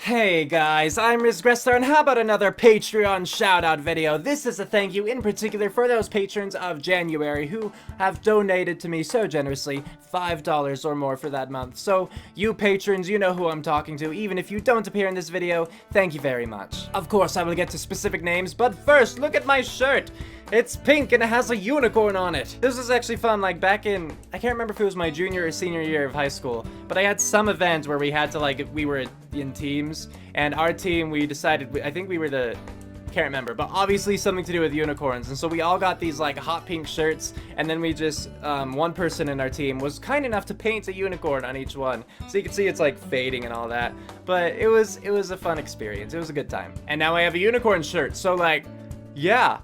Hey guys, I'm Grestar, and how about another Patreon shoutout video? This is a thank you in particular for those patrons of January who have donated to me so generously, $5 or more for that month. So, you patrons, you know who I'm talking to, even if you don't appear in this video, thank you very much. Of course, I will get to specific names, but first, look at my shirt! It's pink and it has a unicorn on it. This was actually fun, like back in, I can't remember if it was my junior or senior year of high school, but I had some event where we had to we were in teams, and our team, we decided, I think we were can't remember, but obviously something to do with unicorns, and so we all got these like hot pink shirts, and then we just, one person in our team was kind enough to paint a unicorn on each one, so you can see it's like fading and all that, but it was a fun experience. It was a good time. And now I have a unicorn shirt, so like, yeah.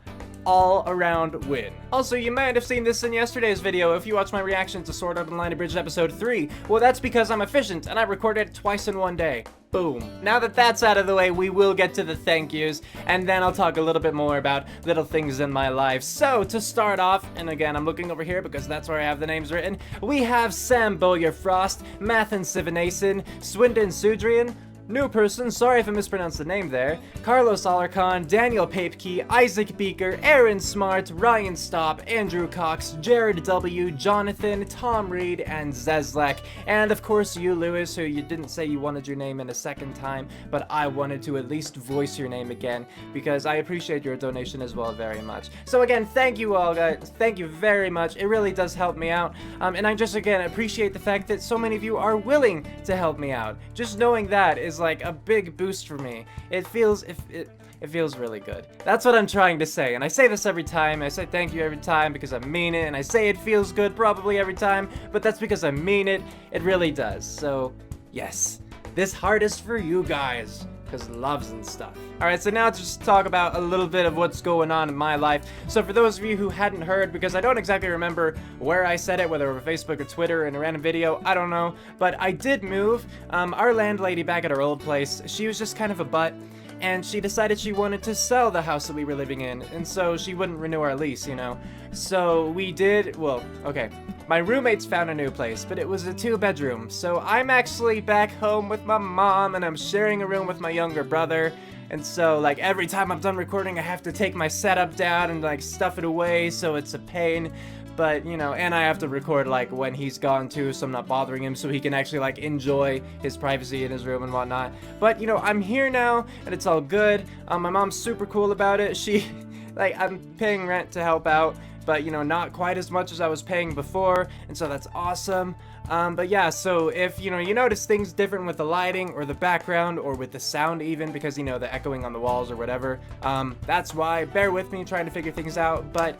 All around win. Also, you might have seen this in yesterday's video if you watched my reaction to Sword Art Online Abridged episode 3. Well, that's because I'm efficient and I recorded it twice in one day. Boom. Now that that's out of the way, we will get to the thank yous, and then I'll talk a little bit more about little things in my life. So, to start off, and again, I'm looking over here because that's where I have the names written, we have Sam Bowyer-Frost, Mathan Sivanesan, SwindonSudrian, new person, sorry if I mispronounced the name there, Carlos Alarcon, Daniel Papke, Issak Beeker, Aaron Smart, Ryan Staup, Andrew Cox, Jared W, Jonathon, Tom Reid, and Xezlec. And of course you, Lewis, who you didn't say you wanted your name in a second time, but I wanted to at least voice your name again, because I appreciate your donation as well very much. So again, thank you all guys, thank you very much, it really does help me out, and I just again appreciate the fact that so many of you are willing to help me out. Just knowing that is like a big boost for me. It feels really good. That's what I'm trying to say, and I say this every time. I say thank you every time because I mean it, and I say it feels good probably every time, but that's because I mean it. It really does. So yes, this heart is for you guys, because loves and stuff. Alright, so now to just talk about a little bit of what's going on in my life. So for those of you who hadn't heard, because I don't exactly remember where I said it, whether over Facebook or Twitter in a random video, I don't know, but I did move. Our landlady back at our old place, she was just kind of a butt, and she decided she wanted to sell the house that we were living in, and so she wouldn't renew our lease, you know. So we did, well, okay. My roommates found a new place, but it was a 2-bedroom, so I'm actually back home with my mom, and I'm sharing a room with my younger brother, and so, like, every time I'm done recording, I have to take my setup down and, like, stuff it away, so it's a pain, but, you know, and I have to record, like, when he's gone too, so I'm not bothering him, so he can actually, like, enjoy his privacy in his room and whatnot. But, you know, I'm here now, and it's all good. My mom's super cool about it. She, like, I'm paying rent to help out, but, you know, not quite as much as I was paying before, and so that's awesome. But yeah, so if, you know, you notice things different with the lighting, or the background, or with the sound even, because, you know, the echoing on the walls or whatever, that's why. Bear with me trying to figure things out, but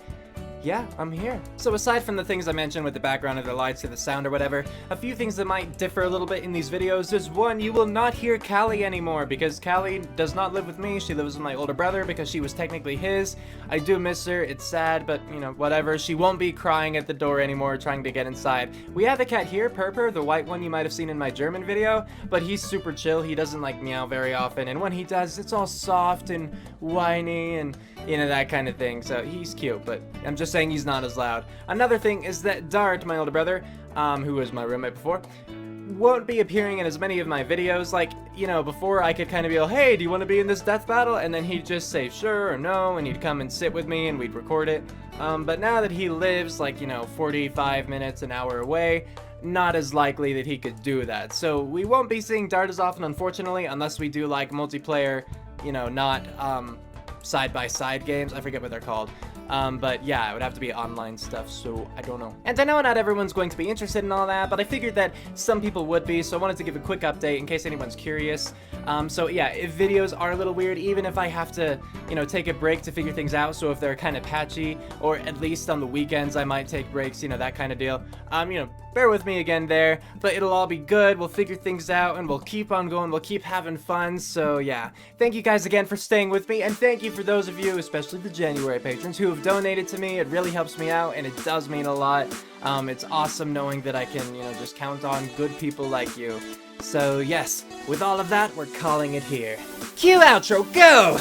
yeah, I'm here. So aside from the things I mentioned with the background or the lights or the sound or whatever, a few things that might differ a little bit in these videos is one, you will not hear Callie anymore because Callie does not live with me. She lives with my older brother because she was technically his. I do miss her. It's sad, but you know, whatever. She won't be crying at the door anymore trying to get inside. We have a cat here, Purper, the white one you might have seen in my German video, but he's super chill. He doesn't like meow very often, and when he does, it's all soft and whiny and, you know, that kind of thing. So he's cute, but I'm just saying he's not as loud. Another thing is that Dart, my older brother, who was my roommate before, won't be appearing in as many of my videos. Like, you know, before I could kind of be like, hey, do you want to be in this death battle? And then he'd just say sure or no, and he'd come and sit with me and we'd record it. But now that he lives like, you know, 45 minutes, an hour away, not as likely that he could do that. So we won't be seeing Dart as often, unfortunately, unless we do like multiplayer, you know, not side-by-side games. I forget what they're called. But yeah, it would have to be online stuff, so I don't know. And I know not everyone's going to be interested in all that, but I figured that some people would be, so I wanted to give a quick update in case anyone's curious. So yeah, if videos are a little weird, even if I have to, you know, take a break to figure things out, so if they're kind of patchy, or at least on the weekends I might take breaks, you know, that kind of deal, you know, bear with me again there, but it'll all be good. We'll figure things out, and we'll keep on going. We'll keep having fun, so yeah. Thank you guys again for staying with me, and thank you for those of you, especially the January patrons, who have donated to me. It really helps me out, and it does mean a lot. It's awesome knowing that I can, you know, just count on good people like you. So yes, with all of that, we're calling it here. Cue outro, go!